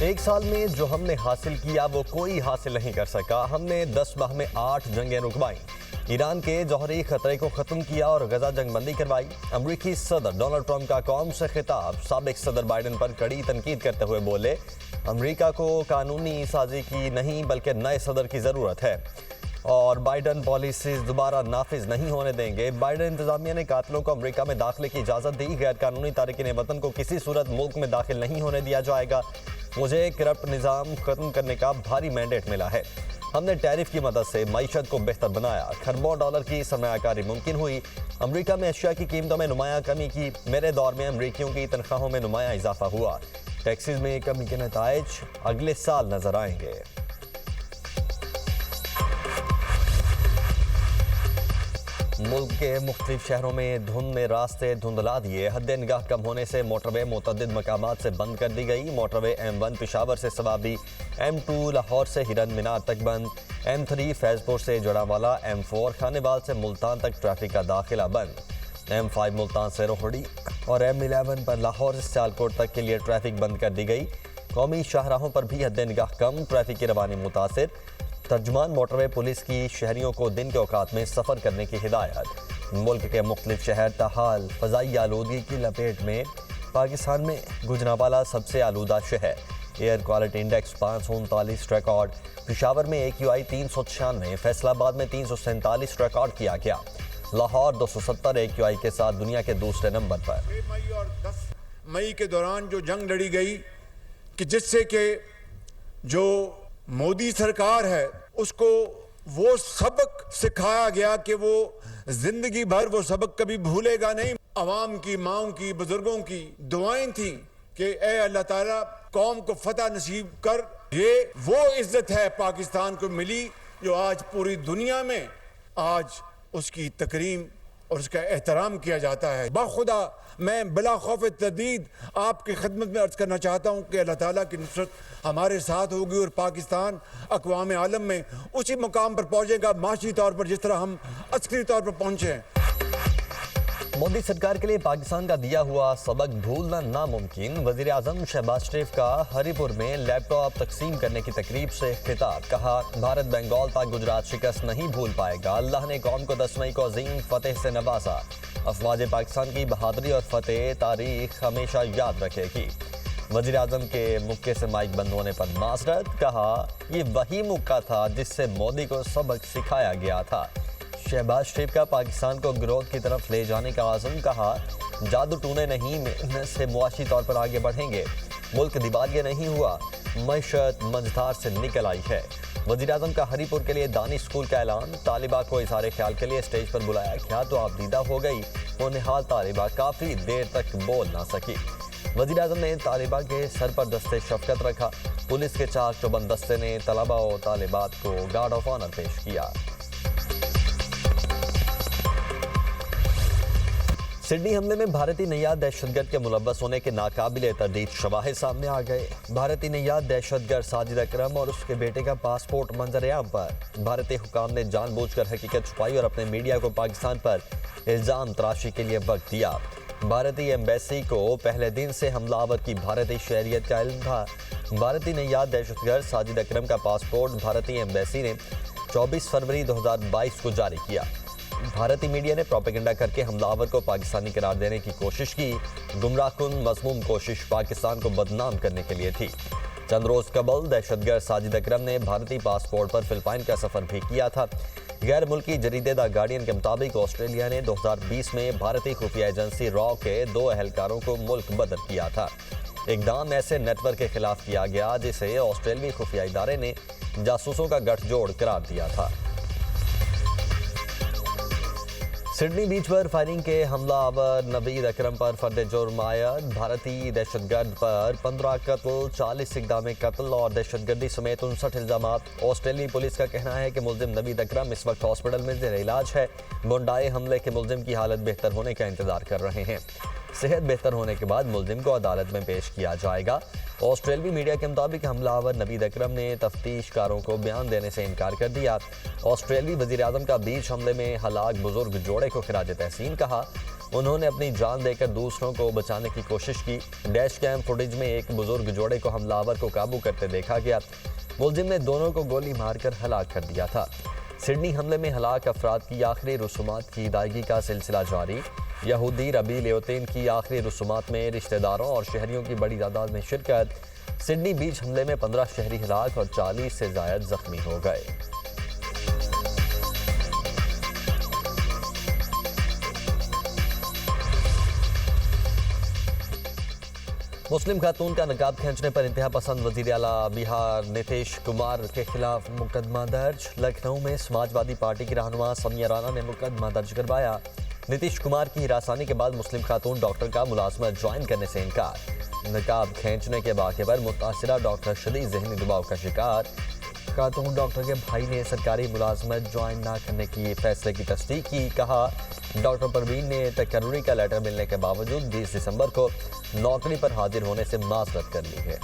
ایک سال میں جو ہم نے حاصل کیا وہ کوئی حاصل نہیں کر سکا. ہم نے 10 ماہ میں 8 جنگیں رکوائیں. ایران کے جوہری خطرے کو ختم کیا اور غزہ جنگ بندی کروائی. امریکی صدر ڈونلڈ ٹرمپ کا قوم سے خطاب. سابق صدر بائیڈن پر کڑی تنقید کرتے ہوئے بولے امریکہ کو قانونی سازی کی نہیں بلکہ نئے صدر کی ضرورت ہے اور بائیڈن پالیسیز دوبارہ نافذ نہیں ہونے دیں گے. بائیڈن انتظامیہ نے قاتلوں کو امریکہ میں داخلے کی اجازت دی. غیر قانونی تارکین وطن کو کسی صورت ملک میں داخل نہیں ہونے دیا جائے گا. مجھے کرپٹ نظام ختم کرنے کا بھاری مینڈیٹ ملا ہے. ہم نے ٹیرف کی مدد سے معیشت کو بہتر بنایا. کھربوں ڈالر کی سرمایہ کاری ممکن ہوئی. امریکہ میں اشیاء کی قیمتوں میں نمایاں کمی کی. میرے دور میں امریکیوں کی تنخواہوں میں نمایاں اضافہ ہوا. ٹیکسز میں کمی کے نتائج اگلے سال نظر آئیں گے. ملک کے مختلف شہروں میں دھند نے راستے دھندلا دیے. حد نگاہ کم ہونے سے موٹر وے متعدد مقامات سے بند کر دی گئی. موٹر وے M1 پشاور سے سوابی، M2 لاہور سے ہرن مینار تک بند، M3 فیض پور سے جڑاوالا، M4 خانے وال سے ملتان تک ٹریفک کا داخلہ بند. M5 ملتان سے روہڑی اور M11 پر لاہور سے سیالکوٹ تک کے لیے ٹریفک بند کر دی گئی. قومی شاہراہوں پر بھی حد نگاہ کم، ٹریفک کی روانی متاثر. ترجمان موٹر وے پولیس کی شہریوں کو دن کے اوقات میں سفر کرنے کی ہدایت. ملک کے مختلف شہر تاحال فضائی آلودگی کی لپیٹ میں. پاکستان میں گوجرانوالہ سب سے آلودہ شہر. Air quality index 539 record. Peshawar میں AQI 396، فیصل آباد میں 347 ریکارڈ کیا گیا. لاہور 270 AQI کے ساتھ دنیا کے دوسرے نمبر پر. مئی اور 10 مئی کے دوران جو جنگ لڑی گئی کہ جس سے کہ جو مودی سرکار ہے اس کو وہ سبق سکھایا گیا کہ وہ زندگی بھر وہ سبق کبھی بھولے گا نہیں. عوام کی، ماؤں کی، بزرگوں کی دعائیں تھیں کہ اے اللہ تعالیٰ قوم کو فتح نصیب کر. یہ وہ عزت ہے پاکستان کو ملی جو آج پوری دنیا میں آج اس کی تکریم اور اس کا احترام کیا جاتا ہے. باخدا میں بلا خوف تردید آپ کی خدمت میں عرض کرنا چاہتا ہوں کہ اللہ تعالیٰ کی نصرت ہمارے ساتھ ہوگی اور پاکستان اقوام عالم میں اسی مقام پر پہنچے گا معاشی طور پر جس طرح ہم عسکری طور پر پہنچے ہیں. مودی سرکار کے لیے پاکستان کا دیا ہوا سبق بھولنا ناممکن. وزیر اعظم شہباز شریف کا ہری پور میں لیپ ٹاپ تقسیم کرنے کی تقریب سے خطاب. کہا بھارت بنگال پاک گجرات شکست نہیں بھول پائے گا. اللہ نے قوم کو 10 مئی کو عظیم فتح سے نوازا. افواج پاکستان کی بہادری اور فتح تاریخ ہمیشہ یاد رکھے گی. وزیر اعظم کے مکے سے مائک بند ہونے پر معذرت. کہا یہ وہی موقع تھا جس سے مودی کو سبق سکھایا گیا تھا. شہباز شریف کا پاکستان کو گروتھ کی طرف لے جانے کا عزم. کہا جادو ٹونے نہیں، محنت سے معاشی طور پر آگے بڑھیں گے. ملک دیوالیہ نہیں ہوا، معیشت منجدار سے نکل آئی ہے. وزیر اعظم کا ہری پور کے لیے دانی اسکول کا اعلان. طالبہ کو اظہار خیال کے لیے اسٹیج پر بلایا گیا تو آپ دیدہ ہو گئی. وہ نہال طالبہ کافی دیر تک بول نہ سکی. وزیر اعظم نے طالبہ کے سر پر دستے شفقت رکھا. پولیس کے چاک چوبند دستے نے طلبہ و طالبات کو گارڈ آف آنر پیش کیا. سڈنی حملے میں بھارتی نیاد دہشت گرد کے ملوث ہونے کے ناقابل تردید شواہد سامنے آ گئے. بھارتی نیاد دہشت گرد ساجد اکرم اور اس کے بیٹے کا پاسپورٹ منظر عام پر. بھارتی حکام نے جان بوجھ کر حقیقت چھپائی اور اپنے میڈیا کو پاکستان پر الزام تراشی کے لیے وقت دیا. بھارتی ایمبیسی کو پہلے دن سے حملہ آور کی بھارتی شہریت کا علم تھا. بھارتی نیاد دہشت گرد ساجد اکرم کا پاسپورٹ بھارتی ایمبیسی نے 24 فروری 2022 کو جاری کیا. بھارتی میڈیا نے پروپیگنڈا کر کے حملہ آور کو پاکستانی قرار دینے کی کوشش کی. گمراہ کن مذموم کوشش پاکستان کو بدنام کرنے کے لیے تھی. چند روز قبل دہشت گرد ساجد اکرم نے بھارتی پاسپورٹ پر فلپائن کا سفر بھی کیا تھا. غیر ملکی جریدے دا گارڈین کے مطابق آسٹریلیا نے 2020 میں بھارتی خفیہ ایجنسی را کے 2 اہلکاروں کو ملک بدر کیا تھا. اقدام ایسے نیٹ ورک کے خلاف کیا گیا جسے آسٹریلوی خفیہ ادارے نے جاسوسوں کا گٹھ جوڑ قرار دیا تھا. سڈنی بیچ پر فائرنگ کے حملہ آور نوید اکرم پر فرد جرم عائد. بھارتی دہشت گرد پر 15 قتل، 40 اقدام قتل اور دہشت گردی سمیت 59 الزامات. آسٹریلوی پولیس کا کہنا ہے کہ ملزم نوید اکرم اس وقت ہاسپٹل میں زیر علاج ہے. بونڈائی حملے کے ملزم کی حالت بہتر ہونے کا انتظار کر رہے ہیں. सेहत बेहतर होने के बाद मुलजिम को अदालत में पेश किया जाएगा। ऑस्ट्रेलवी मीडिया के मुताबिक हमलावर नवीद अकरम ने तफ्तीशकारों को बयान देने से इनकार कर दिया। ऑस्ट्रेलवी वज़ीर-ए-आज़म का बीच हमले में हलाक बुजुर्ग जोड़े को खिराज तहसीन कहा। उन्होंने अपनी जान देकर दूसरों को बचाने की कोशिश की। डैश कैम फुटेज में एक बुजुर्ग जोड़े को हमलावर को काबू करते देखा गया। मुलजिम ने दोनों को गोली मारकर हलाक कर दिया था। सिडनी हमले में हलाक अफराद की आखिरी रसूमात की अदायगी का सिलसिला जारी। यहूदी रबी लेओतिन की आखिरी रसूमात में रिश्तेदारों और शहरियों की बड़ी तादाद में शिरकत। सिडनी बीच हमले में 15 शहरी हलाक और 40 से ज़ायद जख्मी हो गए। मुस्लिम खातून का नकाब खींचने पर इंतहा पसंद वज़ीर आला बिहार नीतीश कुमार के खिलाफ मुकदमा दर्ज। लखनऊ में समाजवादी पार्टी की रहनुमा समिया राना ने मुकदमा दर्ज करवाया। नीतीश कुमार की हिरासानी के बाद मुस्लिम खातून डॉक्टर का मुलाजमत ज्वाइन करने से इनकार। नकाब खींचने के वाक़े पर मुतासिरा डॉक्टर शदीद ज़हनी दबाव का शिकार। खातून डॉक्टर के भाई ने सरकारी मुलाजमत ज्वाइन न करने की फैसले की तस्दीक की। कहा, डॉक्टर परवीन ने तकर्री का लेटर मिलने के बावजूद 20 दिसंबर को नौकरी पर हाजिर होने से माजरत कर ली है।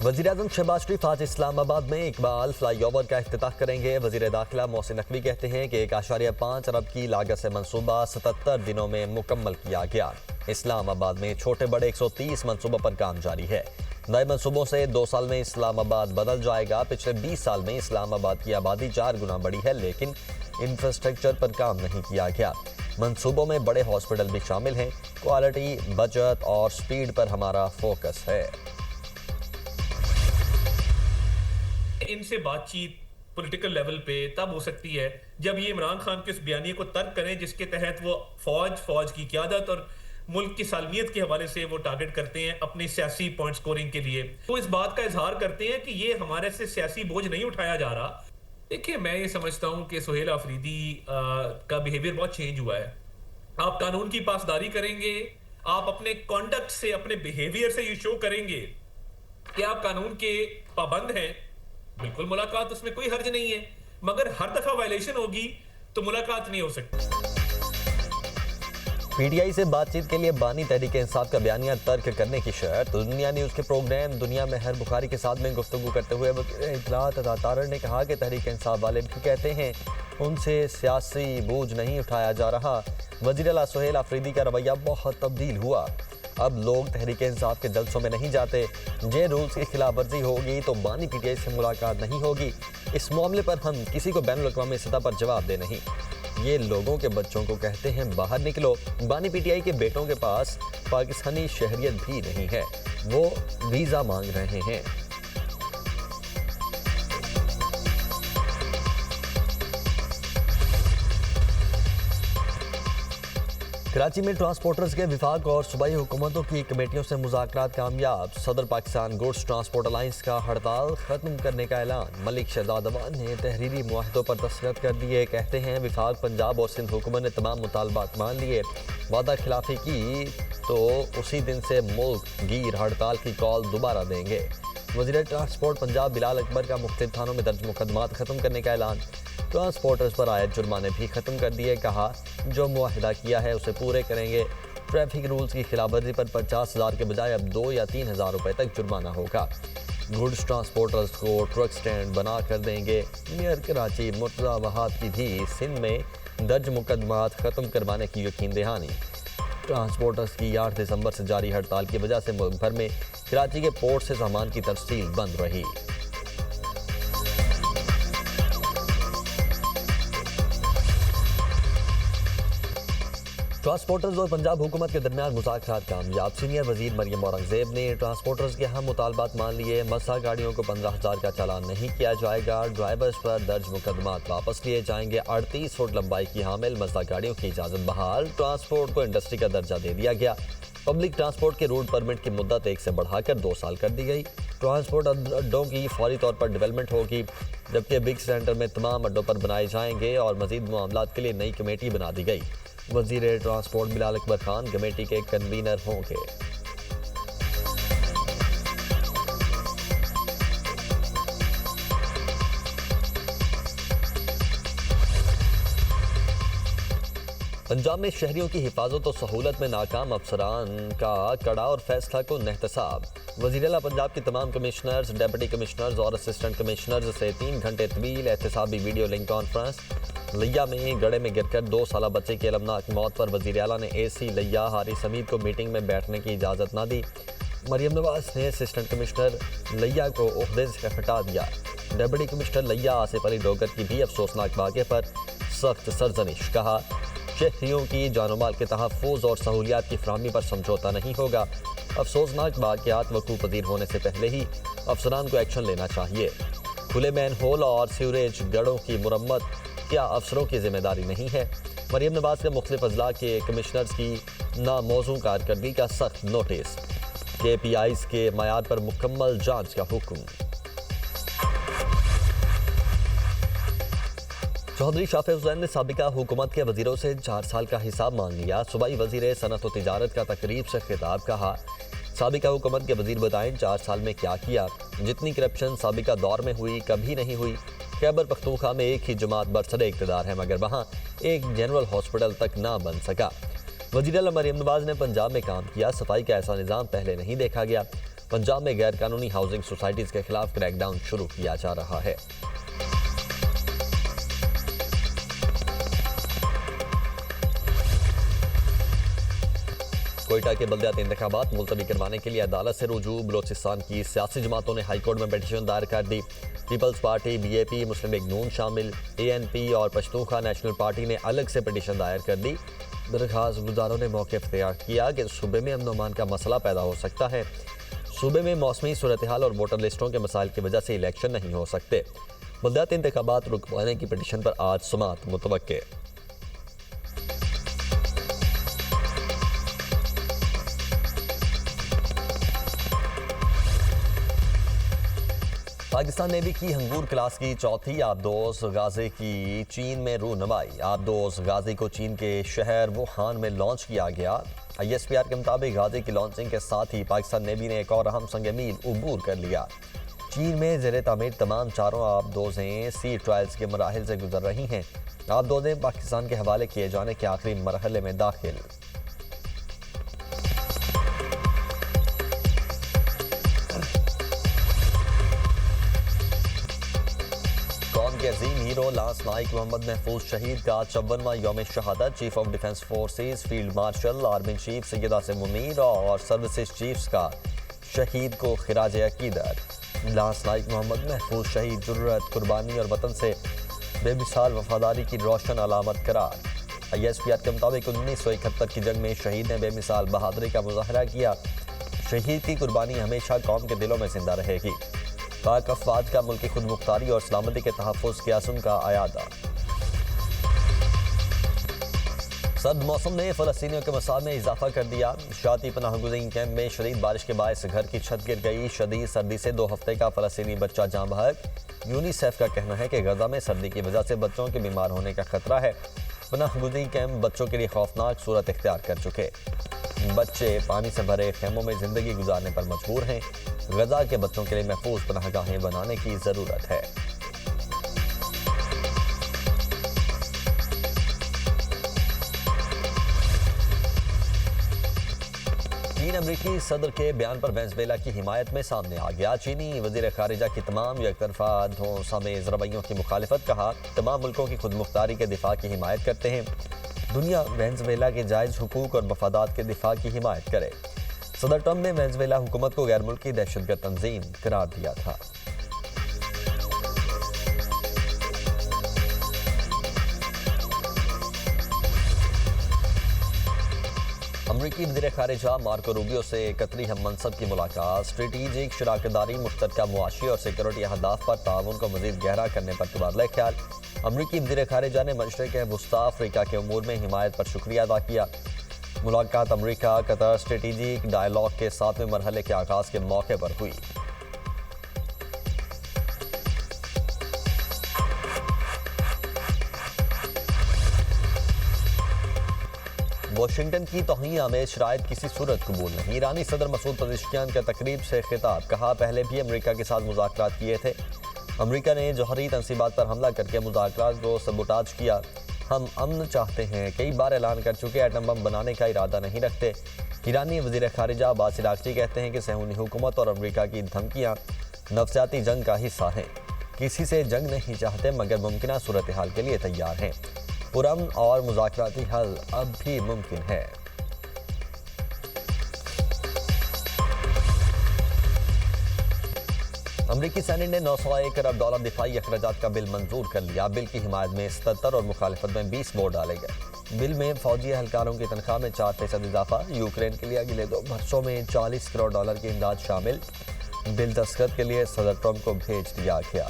वज़ीर-ए-आज़म शहबाज शरीफ आज इस्लामाबाद में इकबाल फ्लाईओवर का इफ्तिताह करेंगे। वज़ीर दाखिला मोहसिन नकवी कहते हैं कि 1.5 अरब की लागत से मंसूबा 77 दिनों में मुकम्मल किया गया। इस्लामाबाद में छोटे बड़े 130 मंसूबों पर काम जारी है। नए मंसूबों से 2 साल में इस्लामाबाद बदल जाएगा। पिछले 20 साल में इस्लामाबाद की आबादी 4 गुना बढ़ी है, लेकिन इंफ्रास्ट्रक्चर पर काम नहीं किया गया। मंसूबों में बड़े हॉस्पिटल भी शामिल हैं। क्वालिटी, बचत और स्पीड पर हमारा फोकस है। इनसे बातचीत पॉलिटिकल लेवल पे तब हो सकती है जब ये इमरान खान के उस बयानिए को तर्क करें जिसके तहत वो फौज की क़यादत और मुल्क की सालमियत के हवाले से वो टारगेट करते हैं अपनी सियासी पॉइंट स्कोरिंग के लिए। तो इस बात का इजहार करते हैं कि ये हमारे से सियासी बोझ नहीं उठाया जा रहा। देखिए, मैं ये समझता हूँ कि सुहेल आफरीदी का बिहेवियर बहुत चेंज हुआ है। आप कानून की पासदारी करेंगे, आप अपने कॉन्डक्ट से, अपने बिहेवियर से ये शो करेंगे कि आप कानून के पाबंद हैं। बिल्कुल, मुलाकात उसमें कोई हर्ज नहीं है, मगर हर दफा वायलेशन होगी तो मुलाकात नहीं हो सकती। पीटीआई से बातचीत के लिए बानी तहरीक इंसाफ का बयानिया तर्क करने की शर्त। दुनिया न्यूज़ के प्रोग्राम दुनिया में हर बुखारी के साथ में गुफ्तगू करते हुए इत्तलात अता तारड़ ने कहा कि तहरीक इंसाफ वाले भी कहते हैं उनसे सियासी बोझ नहीं उठाया जा रहा। वज़ीर आला सुहेल आफरीदी का रवैया बहुत तब्दील हुआ। अब लोग तहरीक इंसाफ के जलसों में नहीं जाते। जे रूल्स की खिलाफ वर्जी होगी तो बानी पीटीआई से मुलाकात नहीं होगी। इस मामले पर हम किसी को बैनुल अक़वामी सतह पर जवाब दे नहीं। ये लोगों के बच्चों को कहते हैं बाहर निकलो। बानी पीटीआई के बेटों के पास पाकिस्तानी शहरियत भी नहीं है, वो वीज़ा मांग रहे हैं। कराची में ट्रांसपोर्टर्स के विफाक और सूबाई हुकूमतों की कमेटियों से मुज़ाकरात कामयाब। सदर पाकिस्तान गुड्स ट्रांसपोर्ट अलायंस का हड़ताल ख़त्म करने का ऐलान। मलिक शहजाद अवान ने तहरीरी मुआहदों पर दस्तखत कर दिए। कहते हैं विफाक, पंजाब और सिंध हुकूमत ने तमाम मुतालबात मान लिए। वादा खिलाफी की तो उसी दिन से मुल्क गिर हड़ताल की कॉल दोबारा देंगे। वज़ीर ट्रांसपोर्ट पंजाब बिलाल अकबर का मुख्तलिफ थानों में दर्ज मुकदमात ख़त्म करने का ऐलान। ट्रांसपोर्टर्स पर आयद जुर्माने भी ख़त्म कर दिए। कहा, जो मुआहिदा किया है उसे पूरे करेंगे। ट्रैफिक रूल्स की खिलाफवर्जी पर 50,000 के बजाय अब 2 या 3,000 रुपये तक जुर्माना होगा। गुड्स ट्रांसपोर्टर्स को ट्रक स्टैंड बना कर देंगे। मेयर कराची मुर्तज़ा वहाब की भी सिंध में दर्ज मुकदमात ख़त्म करवाने की यकीन दहानी। ट्रांसपोर्टर्स की 8 दिसंबर से जारी हड़ताल की वजह से मुल्क भर में कराची के पोर्ट से सामान की तरसील बंद रही। ट्रांसपोर्टर्स और पंजाब हुकूमत के दरमियान मुज़ाकरात कामयाब। सीनियर वजीर मरियम औरंगजेब ने ट्रांसपोर्टर्स के अहम मुतालबात मान लिए। मसा गाड़ियों को 15,000 का चालान नहीं किया जाएगा। ड्राइवर्स पर दर्ज मुकदमात वापस लिए जाएंगे। 38 फुट लंबाई की हामिल मसा गाड़ियों की इजाज़त बहाल। ट्रांसपोर्ट को इंडस्ट्री का दर्जा दे दिया गया। पब्लिक ट्रांसपोर्ट के रूट परमिट की मुद्दत 1 से बढ़ाकर 2 साल कर दी गई। ट्रांसपोर्ट अड्डों की फौरी तौर पर डेवलपमेंट होगी, जबकि बिग सेंटर में तमाम अड्डों पर बनाए जाएंगे और मजीद मामलात के लिए नई कमेटी बना दी गई। वज़ीर ट्रांसपोर्ट बिलाल अकबर खान कमेटी के कन्वीनर होंगे। पंजाब में शहरियों की हिफाजत और सहूलत में नाकाम अफसरान का कड़ा और फैसला को एहतसाब। वज़ीर-ए-आला पंजाब के तमाम कमिश्नर्स, डिप्टी कमिश्नर्स और असिस्टेंट कमिश्नर्स से 3 घंटे तवील एहतसाबी वीडियो लिंक कॉन्फ्रेंस। लिया में गड्ढे में गिरकर 2 साला बच्चे की अलमनाक मौत पर वज़ीर-ए-आला ने एसी लिया हारिस हमीद को मीटिंग में बैठने की इजाज़त न दी। मरियम नवाज ने असिस्टेंट कमिश्नर लिया को ओहदे से हटा दिया। डिप्टी कमिश्नर लिया आसिफ अली डोगर की भी अफसोसनाक वाक़े पर सख्त सरजनिश। कहा, शहरियों की जानो माल के तहफ़्फ़ुज़ और सहूलियात की फराहमी पर समझौता नहीं होगा। अफसोसनाक वाक़यात वक़ूअ पज़ीर होने से पहले ही अफसरान को एक्शन लेना चाहिए। खुले मैन होल और सीवरेज गढ़ों की मुरम्मत क्या अफसरों की जिम्मेदारी नहीं है? मरियम नवाज के मुख्तलिफ अजला के कमिश्नर्स की नामौजूद कारकर्दगी का सख्त नोटिस। KPIs के मयार पर मुकम्मल जांच का हुक्म। चौधरी शाफे हुसैन ने साबिका हुकूमत के वजीरों से 4 साल का हिसाब मांग लिया। सूबाई वजीर सनत व तिजारत का तकरीब से खिताब। कहा, साबिका हुकूमत के वजीर बताएं 4 साल में क्या किया। जितनी करप्शन साबिका दौर में हुई कभी नहीं हुई। खैबर पख्तूनख्वा में एक ही जमात बरसरे इक़्तिदार है मगर वहाँ एक जनरल हॉस्पिटल तक ना बन सका। वज़ीर-ए-आला मरियम नवाज ने पंजाब में काम किया। सफाई का ऐसा निज़ाम पहले नहीं देखा गया। पंजाब में गैर कानूनी हाउसिंग सोसाइटीज़ के खिलाफ क्रैकडाउन शुरू किया जा रहा है। कोयटा के बल्दियाती इंतखाबात मुलतवी करवाने के लिए अदालत से रुजू। बलोचिस्तान की सियासी जमातों ने हाईकोर्ट में पिटीशन दायर कर दी। पीपल्स पार्टी, BAP, मुस्लिम लीग नून शामिल, ANP और पश्तूनख्वा नेशनल पार्टी ने अलग से पिटीशन दायर कर दी। दरख्वास्त गुजारों ने मौके इख्तियार किया कि सूबे में अमन अमान का मसला पैदा हो सकता है। सूबे में मौसमी सूरत हाल और वोटर लिस्टों के मसाइल की वजह से इलेक्शन नहीं हो सकते। बल्दियाती इंतखाबात रुकवाने की पिटीशन पर आज समाअत मुतवक्के। पाकिस्तान ने भी की हंगूर क्लास की चौथी आबदोज गाजी की चीन में रूनमाई। आबदोज गाजी को चीन के शहर वुहान में लॉन्च किया गया। ISPR के मुताबिक गाजी की लॉन्चिंग के साथ ही पाकिस्तान नेवी ने एक और अहम संग मील उबूर कर लिया। चीन में ज़ेरे तामीर तमाम 4 आबदोजें सी ट्रायल्स के मराहिल से गुजर रही हैं। आबदोजें पाकिस्तान के हवाले किए जाने के आखिरी मरहले में दाखिल। अजीम हीरो लांस नाइक मोहम्मद महफूज शहीद का 54वां यौम शहादत। Chief of defence forces field marshal army chief Syed Asim Munir और सर्विसेज चीफ्स का शहीद को खिराज अकीदत। लांस नाइक मोहम्मद महफूज शहीद जुर्रत, कुर्बानी और वतन से बेमिसाल वफादारी की रोशन अलामत करार। ISPR के मुताबिक 1971 की जंग में शहीद ने बेमिसाल बहादुरी का मुजाहरा किया। शहीद की कुर्बानी हमेशा कौम के दिलों में जिंदा रहेगी। पाक अफवाज का मुल्की खुद मुख्तारी और सलामती के तहफ़्फ़ुज़ के अज़्म का आयादा। सर्द मौसम ने फ़लस्तीनियों के मसाइब में इजाफा कर दिया। शाती पनाह गुज़ीन कैंप में शदीद बारिश के बायस घर की छत गिर गई। शदीद सर्दी से 2 हफ्ते का फ़लस्तीनी बच्चा जाँ बहक। यूनिसेफ का कहना है कि गजा में सर्दी की वजह से बच्चों के बीमार होने का खतरा है। पनाह गुज़ीन कैंप बच्चों के लिए खौफनाक सूरत इख्तियार कर चुके। बच्चे पानी से भरे खेमों में ज़िंदगी गुजारने पर मजबूर हैं। गजा के बच्चों के लिए महफूज पनाहगाहें बनाने की ज़रूरत है। चीन अमरीकी सदर के बयान पर वेनेजुएला की हिमायत में सामने आ गया। चीनी वज़ीर ख़ारिजा की तमाम एकतरफ़ा धोखामेज़ रवैयों की मुखालिफत। कहा, तमाम मुल्कों की खुद मुख्तारी के दिफा की हिमायत करते हैं। दुनिया वेनेजुएला के जायज़ हुकूक और मफादात के दिफा की हिमायत करे। सदर ट्रंप ने वेनेजुएला हुकूमत को गैर मुल्की दहशतगर्द तंजीम करार दिया था। अमरीकी वज़ीर ख़ारिजा मार्को रूबियो से कतरी हम मनसब की मुलाकात। स्ट्रेटेजिक शराकतदारी, मुश्तरका मुआशी और सिक्योरिटी अहदाफ पर ताउन को मज़ीद गहरा करने पर तबादला ख्याल। अमरीकी वज़ीर ख़ारिजा ने मशरिक़ वुस्ता अफ्रीका के उमूर में हिमायत पर शुक्रिया अदा किया। मुलाकात अमरीका कतर स्ट्रेटेजिक डायलॉग के 7वें मरहले के आगाज़ के मौके पर हुई। वाशिंगटन की तौहीन आमेज शराइत किसी सूरत कबूल नहीं। ईरानी सदर मसूद पज़ेश्कियान का तकरीब से खिताब। कहा, पहले भी अमरीका के साथ मुज़ाकरात किए थे। अमरीका ने जौहरी तंसीबात पर हमला करके मुज़ाकरात को सबोटाज किया। ہم امن چاہتے ہیں، کئی بار اعلان کر چکے ایٹم بم بنانے کا ارادہ نہیں رکھتے۔ ایرانی وزیر خارجہ عباس عراقچی کہتے ہیں کہ صہیونی حکومت اور امریکہ کی دھمکیاں نفسیاتی جنگ کا حصہ ہیں، کسی سے جنگ نہیں چاہتے مگر ممکنہ صورتحال کے لیے تیار ہیں، پرامن اور مذاکراتی حل اب بھی ممکن ہے۔ امریکی سینٹ نے $901 کروڑ دفاعی اخراجات کا بل منظور کر لیا۔ بل کی حمایت میں 77 اور مخالفت میں 20 ووٹ ڈالے گئے۔ بل میں فوجی اہلکاروں کی تنخواہ میں 4% اضافہ، یوکرین کے لیے اگلے 2 برسوں میں $40 کروڑ کی امداد شامل۔ بل دستخط کے لیے صدر ٹرمپ کو بھیج دیا گیا۔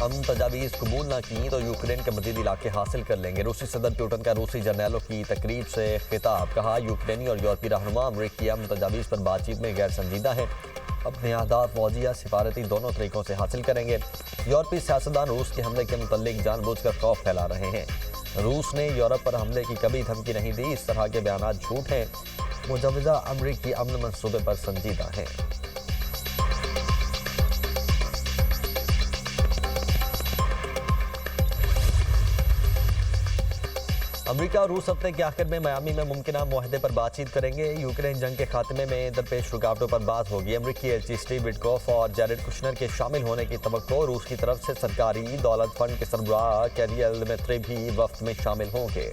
ہم تجاویز قبول نہ کی تو یوکرین کے مزید علاقے حاصل کر لیں گے۔ روسی صدر پیوٹن کا روسی جرنیلوں کی تقریب سے خطاب، کہا یوکرینی اور یورپی رہنما امریکی امن تجاویز پر بات چیت میں غیر سنجیدہ ہیں، اپنے اہداف فوجی یا سفارتی دونوں طریقوں سے حاصل کریں گے۔ یورپی سیاستدان روس کے حملے کے متعلق جان بوجھ کر خوف پھیلا رہے ہیں۔ روس نے یورپ پر حملے کی کبھی دھمکی نہیں دی، اس طرح کے بیانات جھوٹ ہیں، مجوزہ امریکی امن منصوبے پر سنجیدہ ہیں۔ امریکہ اور روس ہفتے کے آخر میں میامی میں ممکنہ معاہدے پر بات چیت کریں گے۔ یوکرین جنگ کے خاتمے میں درپیش رکاوٹوں پر بات ہوگی۔ امریکی ایلچی سٹیو وٹکوف اور جیریڈ کشنر کے شامل ہونے کی توقع۔ روس کی طرف سے سرکاری دولت فنڈ کے سربراہ کیریل دمیتری بھی وفد میں شامل ہوں گے۔